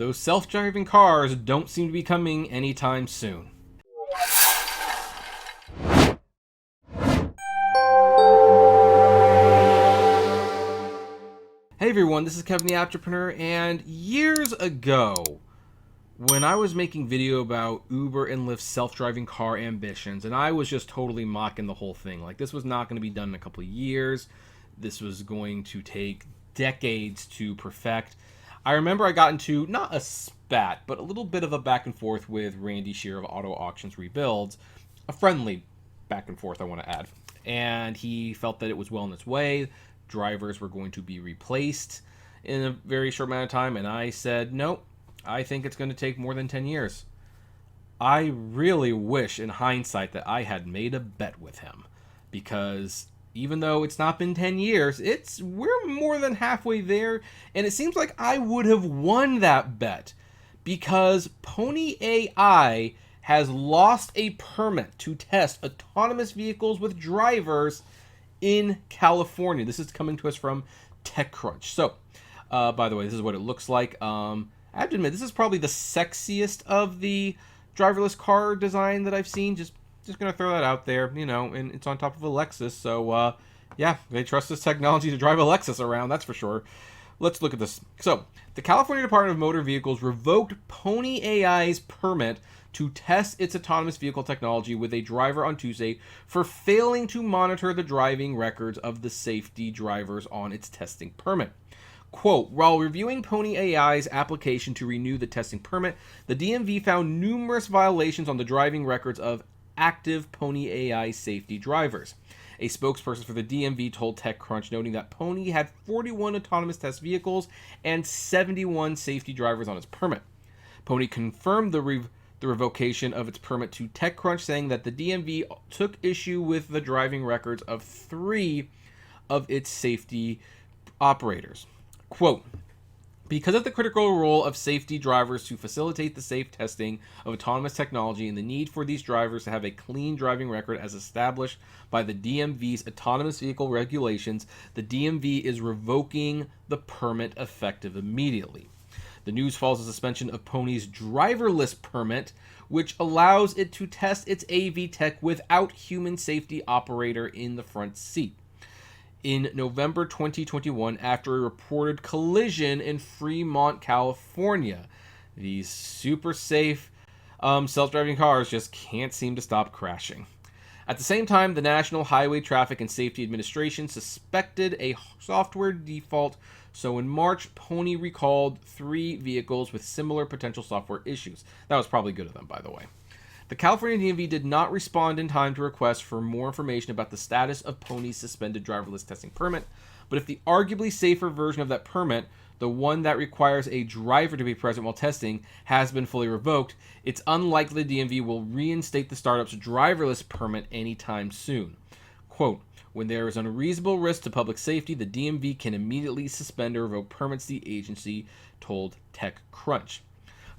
those self-driving cars don't seem to be coming anytime soon. Hey everyone, this is Kevin the Apptrepreneur, and years ago, when I was making video about Uber and Lyft's self-driving car ambitions, and I was just totally mocking the whole thing, like this was not going to be done in a couple of years, this was going to take decades to perfect. I remember I got into, not a spat, but a little bit of a back and forth with Randy Shear of Auto Auctions Rebuilds, a friendly back and forth I want to add, and he felt that it was well on its way. Drivers were going to be replaced in a very short amount of time, and I said, nope, I think it's going to take more than 10 years. I really wish in hindsight that I had made a bet with him, because even though it's not been 10 years, we're more than halfway there, and it seems like I would have won that bet, because Pony.ai has lost a permit to test autonomous vehicles with drivers in California. This is coming to us from TechCrunch. So, by the way, this is what it looks like. I have to admit, this is probably the sexiest of the driverless car design that I've seen. Just gonna throw that out there, you know, and it's on top of a Lexus. So, yeah, they trust this technology to drive a Lexus around, that's for sure. Let's look at this. So, the California Department of Motor Vehicles revoked Pony.ai's permit to test its autonomous vehicle technology with a driver on Tuesday for failing to monitor the driving records of the safety drivers on its testing permit. Quote, while reviewing Pony.ai's application to renew the testing permit, the DMV found numerous violations on the driving records of active Pony.ai safety drivers. A spokesperson for the DMV told TechCrunch, noting that Pony had 41 autonomous test vehicles and 71 safety drivers on its permit. Pony confirmed the revocation of its permit to TechCrunch, saying that the DMV took issue with the driving records of 3 of its safety operators. Quote, because of the critical role of safety drivers to facilitate the safe testing of autonomous technology and the need for these drivers to have a clean driving record as established by the DMV's autonomous vehicle regulations, the DMV is revoking the permit effective immediately. The news follows the suspension of Pony's driverless permit, which allows it to test its AV tech without human safety operator in the front seat. In November 2021, after a reported collision in Fremont, California, these super safe self-driving cars just can't seem to stop crashing. At the same time, the National Highway Traffic and Safety Administration suspected a software default, so in March, Pony recalled 3 vehicles with similar potential software issues. That was probably good of them, by the way. The California DMV did not respond in time to requests for more information about the status of Pony's suspended driverless testing permit, but if the arguably safer version of that permit, the one that requires a driver to be present while testing, has been fully revoked, it's unlikely the DMV will reinstate the startup's driverless permit anytime soon. Quote, when there is unreasonable risk to public safety, the DMV can immediately suspend or revoke permits, the agency told TechCrunch.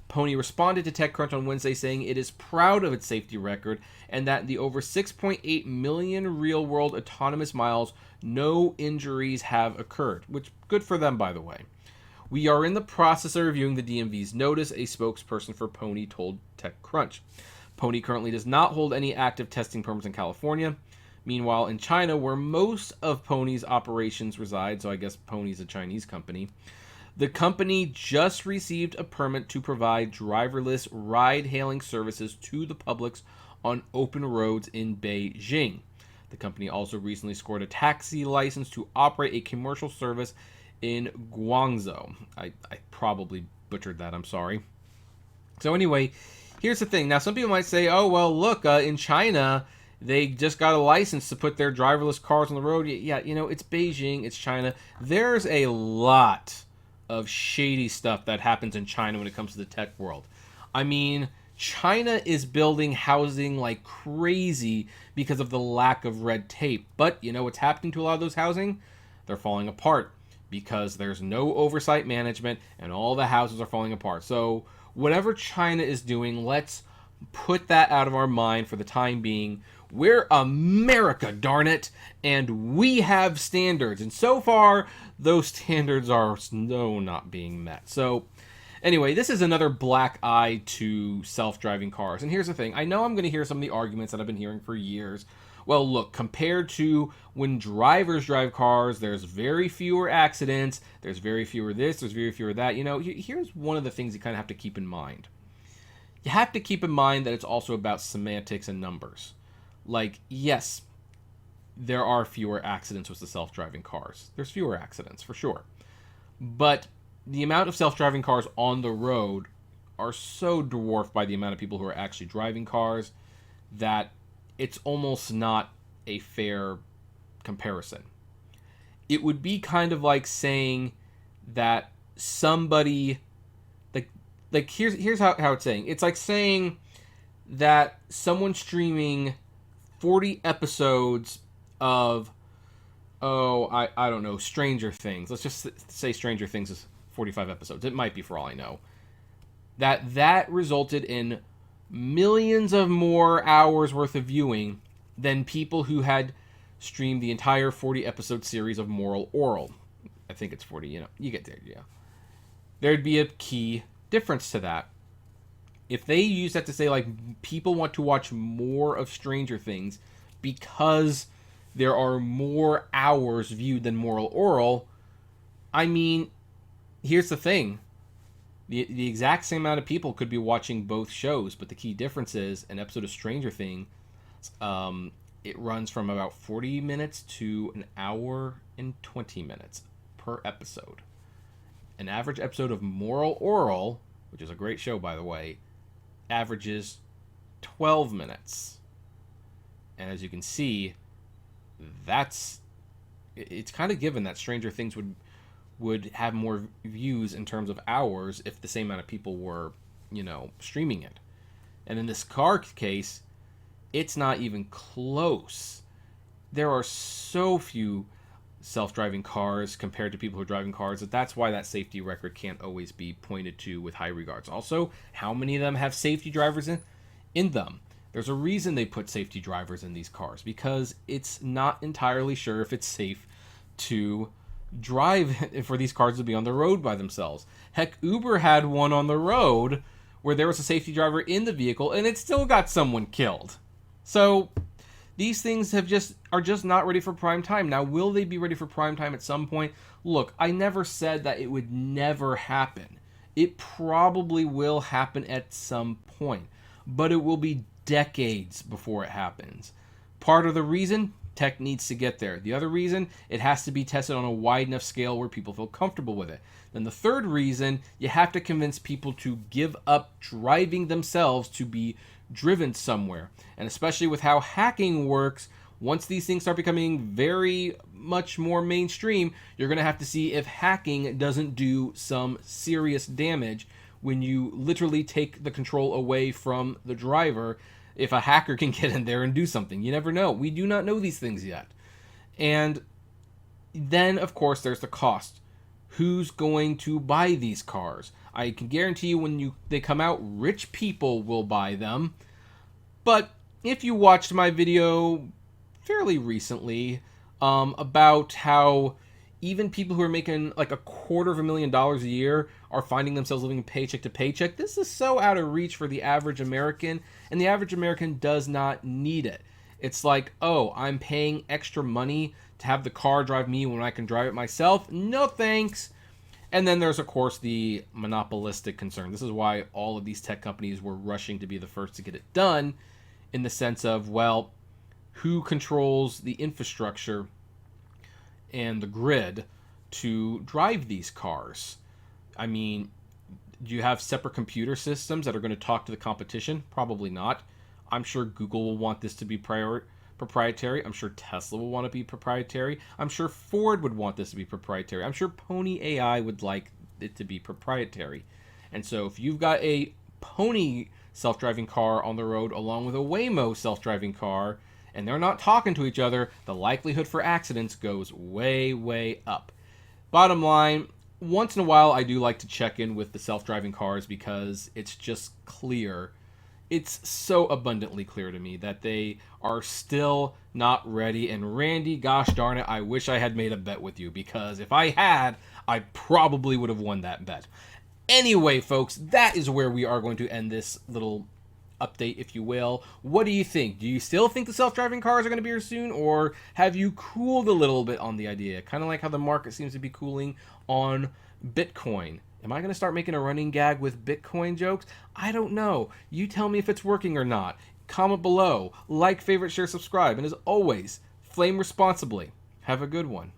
Pony responded to TechCrunch on Wednesday, saying it is proud of its safety record and that the over 6.8 million real-world autonomous miles, no injuries have occurred, which good for them, by the way. We are in the process of reviewing the DMV's notice, a spokesperson for Pony told TechCrunch. Pony currently does not hold any active testing permits in California. Meanwhile, in China, where most of Pony's operations reside, so I guess Pony's a Chinese company, the company just received a permit to provide driverless ride-hailing services to the public on open roads in Beijing. The company also recently scored a taxi license to operate a commercial service in Guangzhou. I probably butchered that, I'm sorry. So anyway, here's the thing. Now, some people might say, oh, well, look, in China, they just got a license to put their driverless cars on the road. Yeah, you know, it's Beijing, it's China. There's a lot of shady stuff that happens in China when it comes to the tech world. I mean, China is building housing like crazy because of the lack of red tape. But you know what's happening to a lot of those housing? They're falling apart because there's no oversight management and all the houses are falling apart. So whatever China is doing, let's put that out of our mind for the time being. We're America, darn it, and we have standards. And so far, those standards are not being met. So Anyway, this is another black eye to self-driving cars. And here's the thing. I know I'm going to hear some of the arguments that I've been hearing for years. Well, look, compared to when drivers drive cars, there's very fewer accidents. There's very fewer this. There's very fewer that. You know, here's one of the things you kind of have to keep in mind. You have to keep in mind that it's also about semantics and numbers. Like, yes, there are fewer accidents with the self-driving cars. There's fewer accidents, for sure. But the amount of self-driving cars on the road are so dwarfed by the amount of people who are actually driving cars that it's almost not a fair comparison. It would be kind of like saying that somebody like here's how it's saying. It's like saying that someone's streaming 40 episodes of I don't know, Stranger Things. Let's just say Stranger Things is 45 episodes. It might be, for all I know. That resulted in millions of more hours worth of viewing than people who had streamed the entire 40 episode series of Moral Oral. I think it's 40, you get there, yeah. There'd be a key difference to that. If they use that to say, like, people want to watch more of Stranger Things because there are more hours viewed than Moral Oral, I mean, here's the thing. The exact same amount of people could be watching both shows, but the key difference is an episode of Stranger Things, it runs from about 40 minutes to an hour and 20 minutes per episode. An average episode of Moral Oral, which is a great show, by the way, averages 12 minutes. And as you can see, it's kind of given that Stranger Things would have more views in terms of hours if the same amount of people were, streaming it. And in this car case, it's not even close. There are so few self-driving cars compared to people who are driving cars that's why that safety record can't always be pointed to with high regards. Also, how many of them have safety drivers in them? There's a reason they put safety drivers in these cars, because it's not entirely sure if it's safe to drive for these cars to be on the road by themselves. Heck, Uber had one on the road where there was a safety driver in the vehicle and it still got someone killed. So these things are just not ready for prime time. Now, will they be ready for prime time at some point? Look, I never said that it would never happen. It probably will happen at some point, but it will be decades before it happens. Part of the reason, tech needs to get there. The other reason, it has to be tested on a wide enough scale where people feel comfortable with it. Then the third reason, you have to convince people to give up driving themselves to be driven somewhere. And especially with how hacking works, once these things start becoming very much more mainstream, you're going to have to see if hacking doesn't do some serious damage when you literally take the control away from the driver. If a hacker can get in there and do something, you never know. We do not know these things yet. And then, of course, there's the cost. Who's going to buy these cars? I can guarantee you when they come out, rich people will buy them. But if you watched my video fairly recently about how even people who are making like $250,000 a year are finding themselves living paycheck to paycheck, this is so out of reach for the average American, and the average American does not need it. It's like, oh, I'm paying extra money to have the car drive me when I can drive it myself. No thanks. And then there's, of course, the monopolistic concern. This is why all of these tech companies were rushing to be the first to get it done, in the sense of, well, who controls the infrastructure and the grid to drive these cars? I mean, do you have separate computer systems that are going to talk to the competition? Probably not. I'm sure Google will want this to be proprietary. I'm sure Tesla will want to be proprietary. I'm sure Ford would want this to be proprietary. I'm sure Pony.ai would like it to be proprietary. And so if you've got a Pony self-driving car on the road along with a Waymo self-driving car, and they're not talking to each other, the likelihood for accidents goes way, way up. Bottom line, once in a while I do like to check in with the self-driving cars because it's just clear. It's so abundantly clear to me that they are still not ready. And Randy, gosh darn it, I wish I had made a bet with you, because if I had, I probably would have won that bet. Anyway, folks, that is where we are going to end this little update, if you will. What do you think? Do you still think the self-driving cars are going to be here soon, or have you cooled a little bit on the idea? Kind of like how the market seems to be cooling on Bitcoin. Am I going to start making a running gag with Bitcoin jokes? I don't know. You tell me if it's working or not. Comment below. Like, favorite, share, subscribe. And as always, flame responsibly. Have a good one.